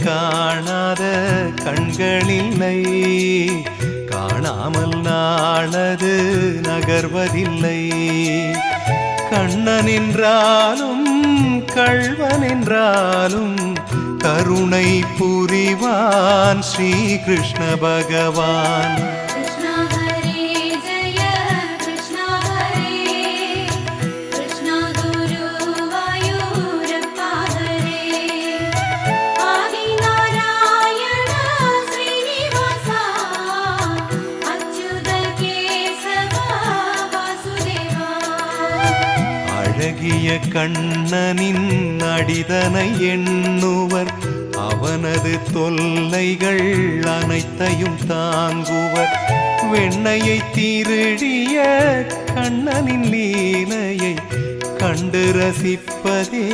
காணாத கண்களில்லை, காணாமல் நாளது நகர்வதில்லை. கண்ணன் என்றாலும் கள்வன் என்றாலும் கருணை புரிவான் ஸ்ரீ கிருஷ்ண பகவான். அழகிய கண்ணனின் அடிதனை எண்ணுவர், அவனது தொல்லைகள் அனைத்தையும் தாங்குவர். வெண்ணையை திருடிய கண்ணனின் லீலையை கண்டு ரசிப்பதே